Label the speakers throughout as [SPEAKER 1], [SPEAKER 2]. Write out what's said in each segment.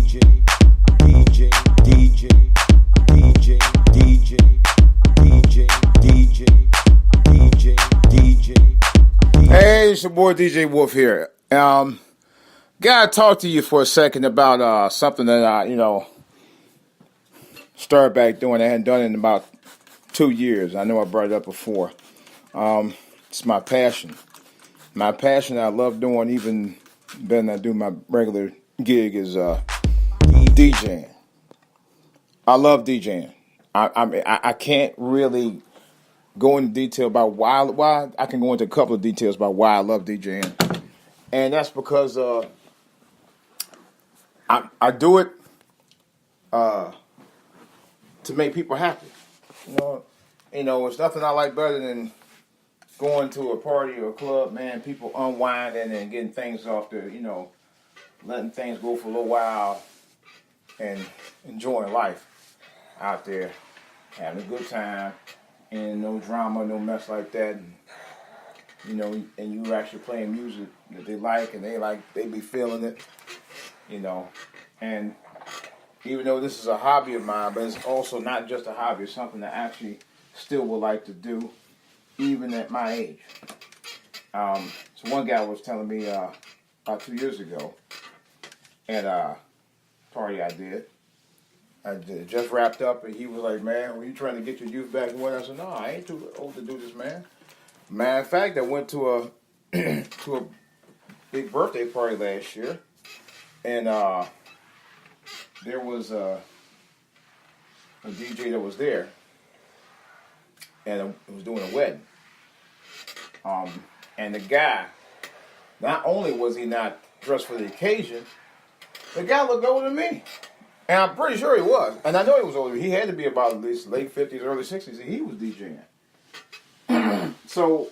[SPEAKER 1] DJ, DJ, DJ, DJ, DJ, DJ, DJ, DJ. Hey, it's your boy DJ Wolf here. Gotta talk to you for a second about something that I, started back doing. I hadn't done it in about 2 years. I know I brought it up before. It's my passion. My passion I love doing even better than I do my regular gig is DJing. I love DJing. I can't really go into detail about why. I can go into a couple of details about why I love DJing, and that's because I do it to make people happy. It's nothing I like better than going to a party or a club, man. People unwinding and getting things off their, letting things go for a little while and enjoying life out there, having a good time, and no drama, no mess like that. And you actually playing music that they like and they be feeling it, And even though this is a hobby of mine, but it's also not just a hobby, it's something that I actually still would like to do, even at my age. So one guy was telling me about 2 years ago at a party I did. I just wrapped up, and he was like, "Man, were you trying to get your youth back?" And what I said, "No, I ain't too old to do this, man." Matter of fact, I went to a to a big birthday party last year, and there was a DJ that was there, and it was doing a wedding. And the guy, not only was he not dressed for the occasion, the guy looked older than me. And I'm pretty sure he was. And I know he was older. He had to be about at least late 50s, early 60s, and he was DJing. So,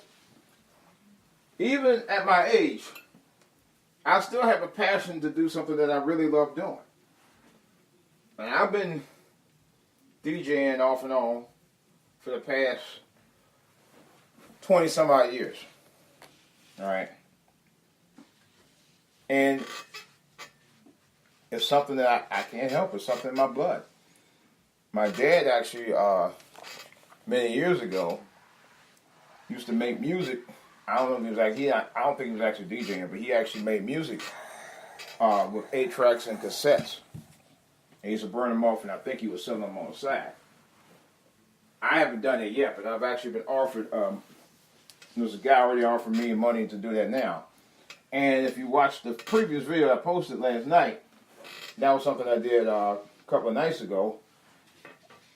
[SPEAKER 1] even at my age, I still have a passion to do something that I really love doing. And I've been DJing off and on for the past 20 some odd years. All right. And it's something that I can't help. It's something in my blood. My dad actually, many years ago, used to make music. I don't know if he was I don't think he was actually DJing, but he actually made music with 8 tracks and cassettes. And he used to burn them off, and I think he was selling them on the side. I haven't done it yet, but I've actually been offered. There's a guy already offered me money to do that now. And if you watch the previous video I posted last night, that was something I did a couple of nights ago,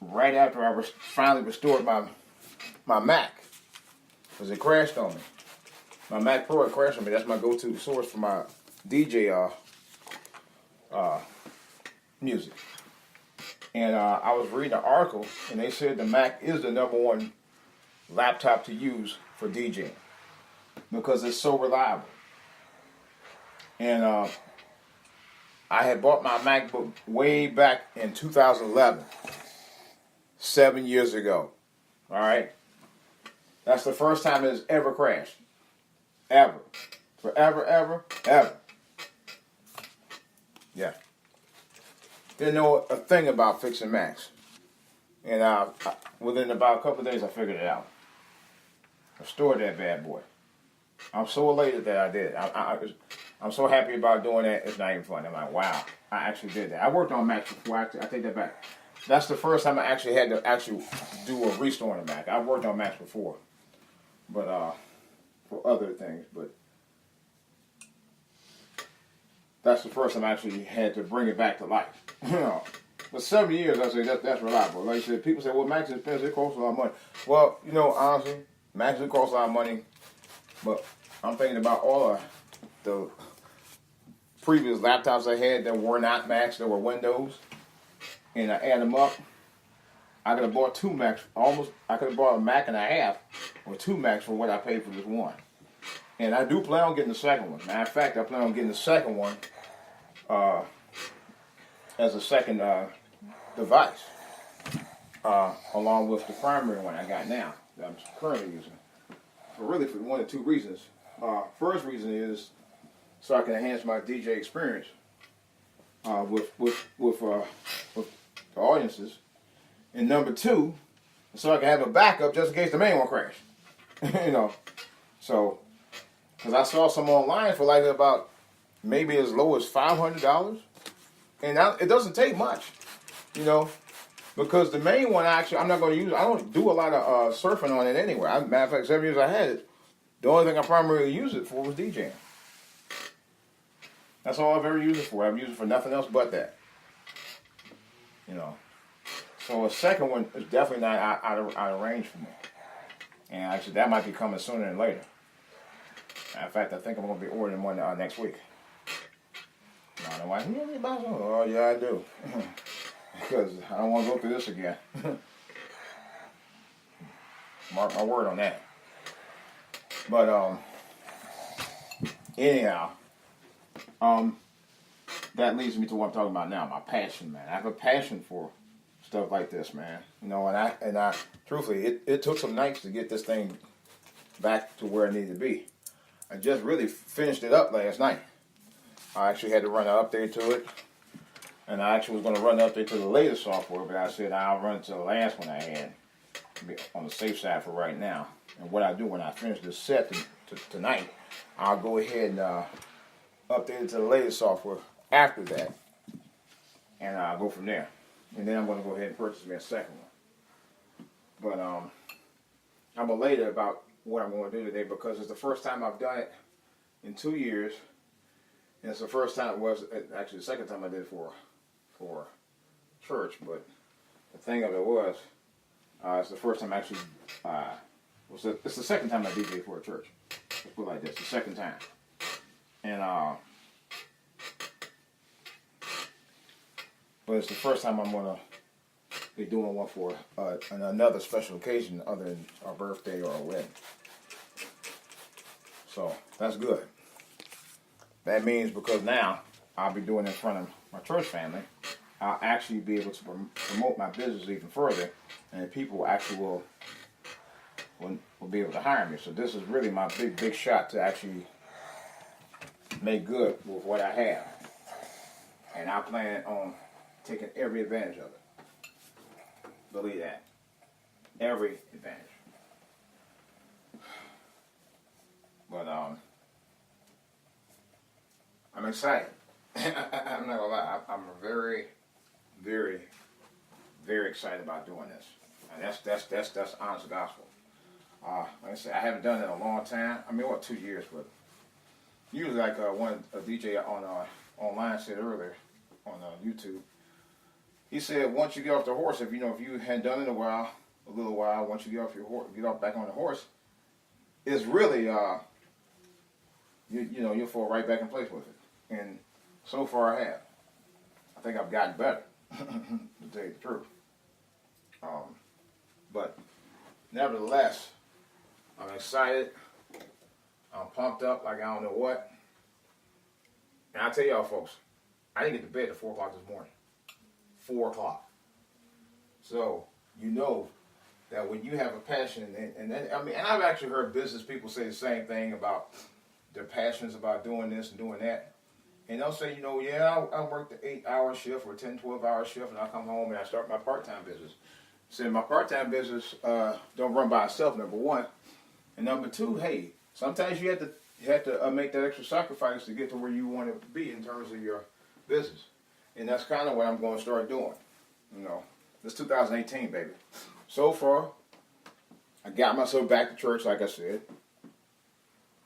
[SPEAKER 1] right after I finally restored my Mac, because it crashed on me. My Mac Pro had crashed on me. That's my go-to source for my DJ music. And I was reading an article, and they said the Mac is the #1 laptop to use for DJing because it's so reliable. And I had bought my MacBook way back in 2011, 7 years ago. All right? That's the first time it's ever crashed. Ever. Forever, ever, ever. Yeah. Didn't know a thing about fixing Macs. And within about a couple of days, I figured it out. I stored that bad boy. I'm so elated that I did it. I'm so happy about doing that, it's not even funny. I'm like, wow, I actually did that. I worked on Macs before. I take that back. That's the first time I actually had to actually do a restore on a Mac. I've worked on Macs before, but for other things. But that's the first time I actually had to bring it back to life. But 7 years, I say that's reliable. Like I said, people say, well, Macs is expensive. It costs a lot of money. Well, honestly, Macs do cost a lot of money. But I'm thinking about all of the previous laptops I had that were not Macs, that were Windows, and I add them up. I could have bought 2 Macs. I could have bought a Mac and a half or 2 Macs for what I paid for this one. And I do plan on getting the second one. Matter of fact, I plan on getting the second one as a second device, along with the primary one I got now that I'm currently using. For one of 2 reasons. First reason is so I can enhance my DJ experience. with the audiences, and number two, so I can have a backup just in case the main one crash. You know, so because I saw some online for like about maybe as low as $500, and it doesn't take much, you know, because the main one actually I'm not going to use. I don't do a lot of surfing on it anyway. Matter of fact, 7 years I had it, the only thing I primarily used it for was DJing. That's all I've ever used it for. I've used it for nothing else but that. You know, so a second one is definitely not out of range for me. And actually, that might be coming sooner than later. In fact, I think I'm going to be ordering one next week. I don't know why. You buy some? Oh, yeah, I do. Because I don't want to go through this again. Mark my word on that. But, anyhow, that leads me to what I'm talking about now, my passion, man. I have a passion for stuff like this, man. You know, and I truthfully, it took some nights to get this thing back to where it needed to be. I just really finished it up last night. I actually had to run an update to it, and I actually was going to run an update to the latest software, but I said I'll run it to the last one I had, on the safe side for right now. And what I do when I finish this set tonight, I'll go ahead and update it to the latest software after that, and I'll go from there. And then I'm going to go ahead and purchase me a second one. But I'm elated about what I'm going to do today because it's the first time I've done it in 2 years. And it's the first time, actually the second time I did it for church. But the thing of it was, it's the first time actually, it's the second time I DJed for a church. Let's put it like this, the second time. And, but it's the first time I'm going to be doing one for another special occasion other than a birthday or a wedding. So that's good. That means because now I'll be doing it in front of my church family, I'll actually be able to promote my business even further, and people actually will be able to hire me. So this is really my big shot to actually make good with what I have. And I plan on taking every advantage of it. Believe that. Every advantage. But I'm excited. I'm not gonna lie. I'm very, very, very excited about doing this. And that's honest gospel. Like I said, I haven't done it in a long time. I mean, 2 years, but usually like one a DJ on online said earlier on YouTube. He said once you get off the horse, if you hadn't done it a little while, once you get off back on the horse, it's really you'll fall right back in place with it. And so far I have. I think I've gotten better, to tell you the truth. But nevertheless, I'm excited. I'm pumped up like I don't know what. And I tell y'all folks, I didn't get to bed at 4 o'clock this morning. 4 o'clock. So you know that when you have a passion, and I've actually heard business people say the same thing about their passions about doing this and doing that. And they'll say, I work the 8-hour shift or 10, 12-hour shift, and I come home and I start my part-time business. So my part-time business don't run by itself, number one. And number two, hey, sometimes you have to make that extra sacrifice to get to where you want to be in terms of your business. And that's kind of what I'm going to start doing. This 2018, baby. So far, I got myself back to church, like I said.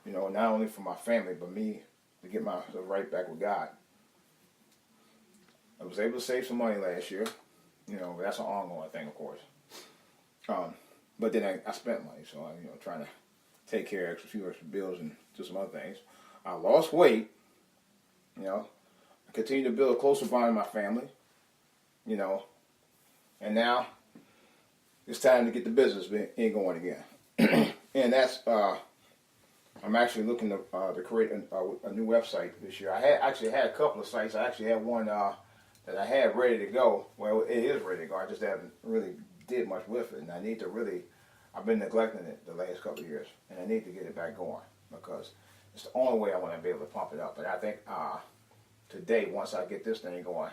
[SPEAKER 1] Not only for my family, but me to get myself right back with God. I was able to save some money last year. That's an ongoing thing, of course. But then I spent money, so I'm trying to take care of a few extra bills and do some other things. I lost weight. I continue to build a closer bond with my family. And now it's time to get the business going again. And that's I'm actually looking to create a new website this year. I had a couple of sites. I actually had one that I had ready to go. Well, it is ready to go. I just haven't really did much with it, and I need to I've been neglecting it the last couple of years, and I need to get it back going because it's the only way I want to be able to pump it up. But I think today, once I get this thing going,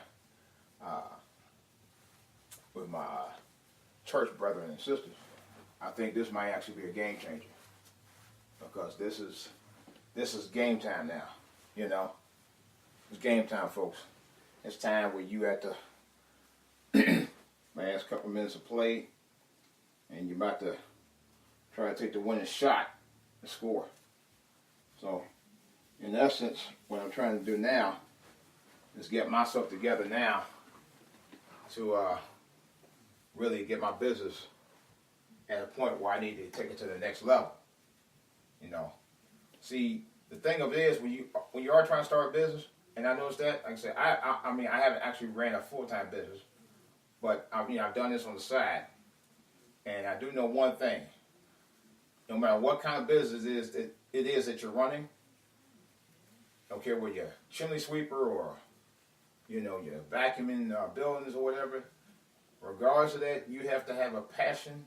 [SPEAKER 1] with my church brethren and sisters, I think this might actually be a game changer, because this is game time now. You know, it's game time, folks. It's time where you have to last couple minutes of play, and you're about to try to take the winning shot and score. So, in essence, what I'm trying to do now is get myself together now to really get my business at a point where I need to take it to the next level. You know, see, the thing of it is, when you are trying to start a business, and I noticed that, like I said, I mean, I haven't actually ran a full-time business, but I mean, I've done this on the side, and I do know one thing: no matter what kind of business it is that you're running, don't care whether you're a chimney sweeper or you're vacuuming buildings or whatever. Regardless of that, you have to have a passion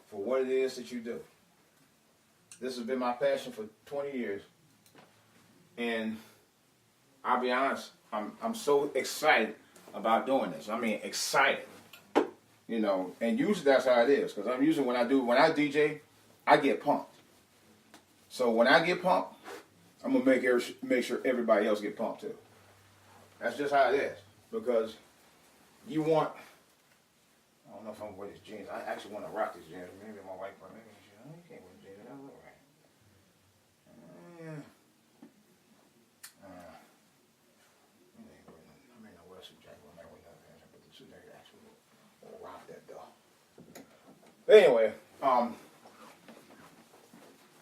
[SPEAKER 1] for what it is that you do. This has been my passion for 20 years, and I'll be honest, I'm so excited about doing this. I mean, excited, and usually that's how it is, because I'm usually when I DJ, I get pumped. So when I get pumped, I'm gonna make sure everybody else get pumped too. That's just how it is, because you want. I don't know if I'm with these jeans. I actually want to rock these jeans. Maybe my wife, maybe you can't wear jeans. That look right. I may not wear a suit jacket. I might wear another pants, but the suit jacket actually will rock that though. But anyway,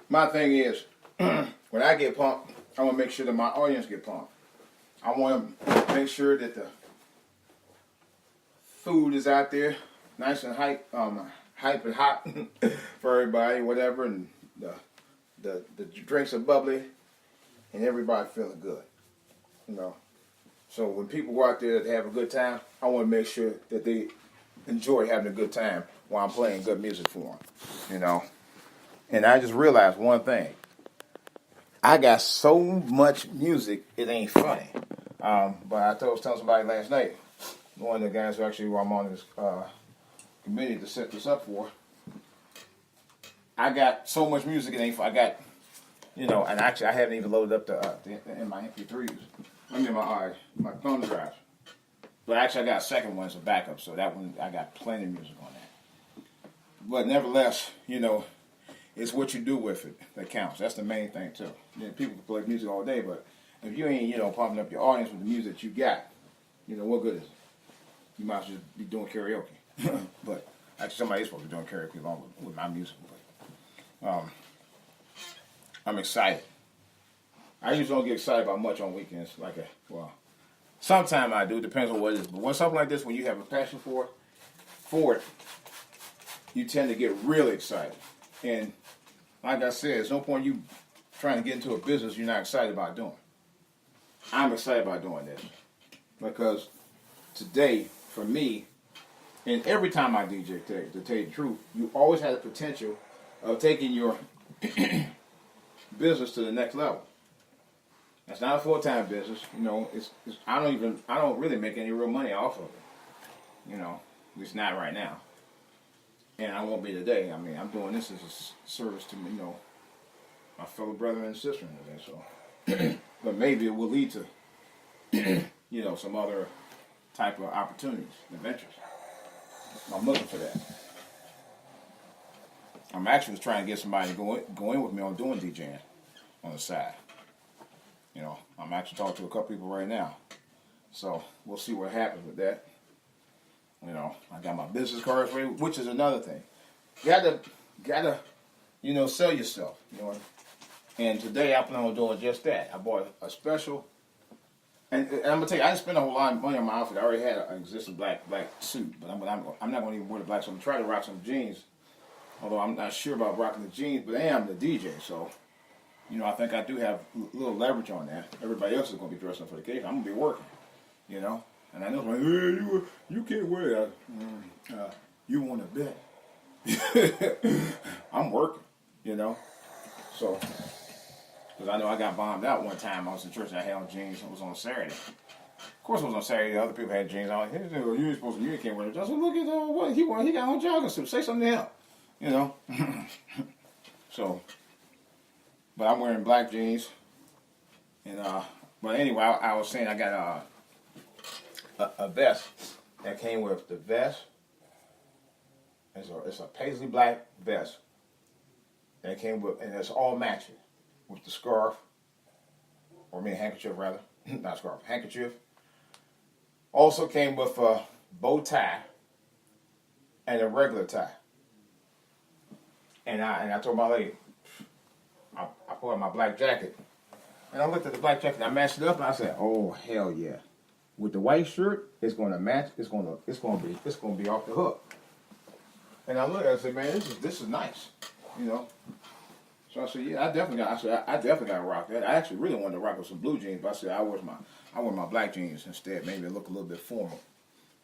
[SPEAKER 1] my thing is, when I get pumped, I want to make sure that my audience get pumped. I want to make sure that the food is out there, nice and hype and hot for everybody, whatever, and the drinks are bubbly, and everybody feeling good, So when people go out there to have a good time, I want to make sure that they enjoy having a good time while I'm playing good music for them, And I just realized one thing: I got so much music, it ain't funny. But I was telling somebody last night, one of the guys who actually I'm on this committee to set this up for, I got so much music, it ain't funny. I got, and actually I haven't even loaded up in my MP3s. I mean my thumb drives. But actually I got a second one as a backup, so that one I got plenty of music on that. But nevertheless, it's what you do with it that counts. That's the main thing too. People can play music all day, but if you ain't, pumping up your audience with the music that you got, what good is it? You might as well just be doing karaoke. But actually somebody's supposed to be doing karaoke along with my music. But I'm excited. I usually don't get excited about much on weekends. Sometimes I do. It depends on what it is. But when something like this, when you have a passion for it, you tend to get really excited. And like I said, there's no point you trying to get into a business you're not excited about doing. I'm excited about doing this because today, for me, and every time I DJ, to tell you the truth, you always have the potential of taking your business to the next level. That's not a full-time business, I don't really make any real money off of it, at least not right now. And I won't be today. I mean, I'm doing this as a service to, my fellow brother and sister today. So, but maybe it will lead to, some other type of opportunities and ventures. I'm looking for that. I'm actually trying to get somebody to go in with me on doing DJing on the side. I'm actually talking to a couple people right now. So we'll see what happens with that. I got my business cards ready, which is another thing. Gotta, sell yourself. And today I plan on doing just that. I bought a special, and I'm gonna tell you, I didn't spend a whole lot of money on my outfit. I already had an existing black suit, but I'm not gonna even wear the black. So I'm gonna try to rock some jeans. Although I'm not sure about rocking the jeans, but I am the DJ, so I think I do have a little leverage on that. Everybody else is gonna be dressed up for the occasion. I'm gonna be working, And I know, like, hey, you can't wear that. You want to bet? I'm working, So Because I know I got bombed out one time. I was in church and I had on jeans. It was on Saturday. Of course, it was on Saturday. The other people had jeans on. He said, well, you ain't supposed to. You can't wear it. I said, look at what he wore. He got on jogging suit. Say something to him. You know. So, but I'm wearing black jeans. And but anyway, I was saying I got a vest that came with the vest. It's a paisley black vest that came with, and it's all matching with the scarf, or I mean handkerchief rather, not scarf, handkerchief. Also came with a bow tie and a regular tie. And I told my lady, I pulled out my black jacket, and I looked at the black jacket. And I matched it up, and I said, "Oh hell yeah!" With the white shirt, it's going to match. It's going to be off the hook. And I looked, I said, "Man, this is nice," you know. So I said, "Yeah, I definitely got to rock that." I actually really wanted to rock with some blue jeans, but I said I wear my black jeans instead. Maybe it look a little bit formal.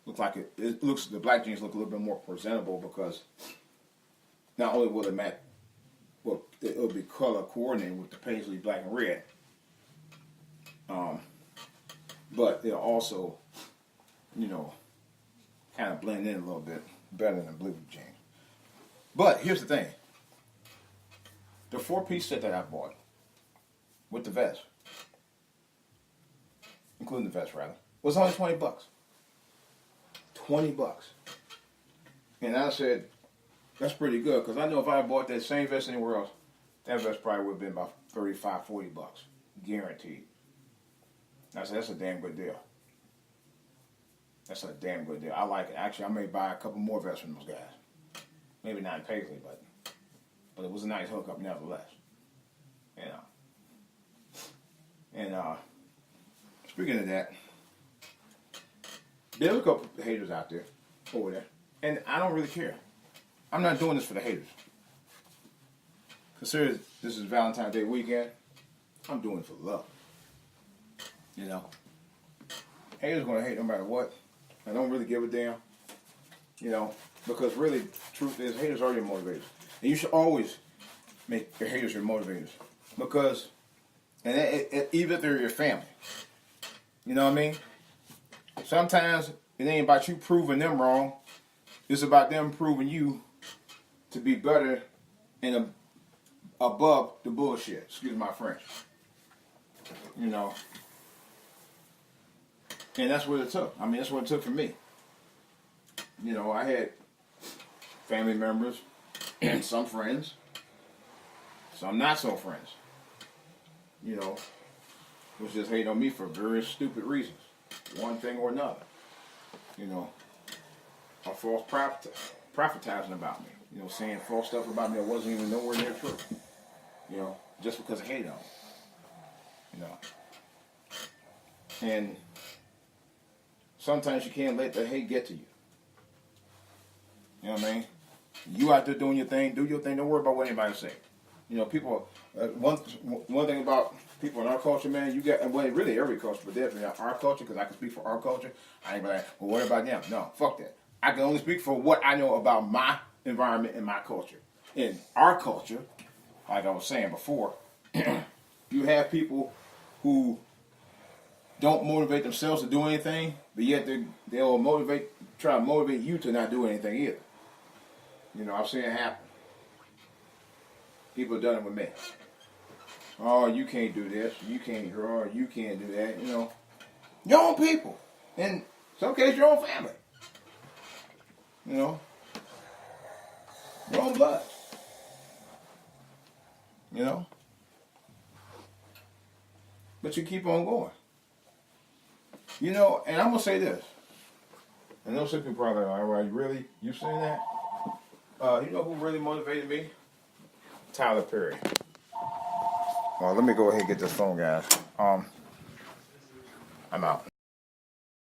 [SPEAKER 1] The black jeans look a little bit more presentable because not only will it match, well, it'll be color coordinated with the paisley black and red. But it'll also, you know, kind of blend in a little bit better than blue jeans. But here's the thing. The 4-piece set that I bought with the vest, including the vest rather, was only $20. $20. And I said, that's pretty good, because I know if I bought that same vest anywhere else, that vest probably would have been about $35, $40. Guaranteed. I said, that's a damn good deal. That's a damn good deal. I like it. Actually, I may buy a couple more vests from those guys. Maybe not in paisley, but it was a nice hookup nevertheless. You know. And speaking of that, there's a couple of haters out there, over there, and I don't really care. I'm not doing this for the haters. Consider this is Valentine's Day weekend. I'm doing it for love. You know, haters gonna hate no matter what. I don't really give a damn. You know, because really, truth is, haters are your motivators, and you should always make your haters your motivators. Because, even if they're your family, you know what I mean. Sometimes it ain't about you proving them wrong. It's about them proving you to be better and above the bullshit. Excuse my French. You know. And that's what it took. I mean, that's what it took for me. You know, I had family members, some friends, some not so friends. You know, was just hating on me for various stupid reasons. One thing or another. You know, or false prophetizing about me. You know, saying false stuff about me that wasn't even nowhere near true. You know, just because I hated on them. You know. And sometimes you can't let the hate get to you. You know what I mean? You out there doing your thing, do your thing. Don't worry about what anybody say. You know, people. One thing about people in our culture, man, you get, well, really every culture, but definitely our culture, because I can speak for our culture. I ain't like, well, what about them? No, fuck that. I can only speak for what I know about my environment and my culture. In our culture, like I was saying before, you have people who don't motivate themselves to do anything, but yet they'll try to motivate you to not do anything either. You know, I've seen it happen. People have done it with me. Oh, you can't do this. You can't draw. You can't do that. You know, your own people. In some cases, your own family. You know, your own blood. You know, but you keep on going. You know, and I'm gonna say this. I know some people probably are like, really? You saying that? You know who really motivated me? Tyler Perry. Well, let me go ahead and get this phone, guys. I'm out.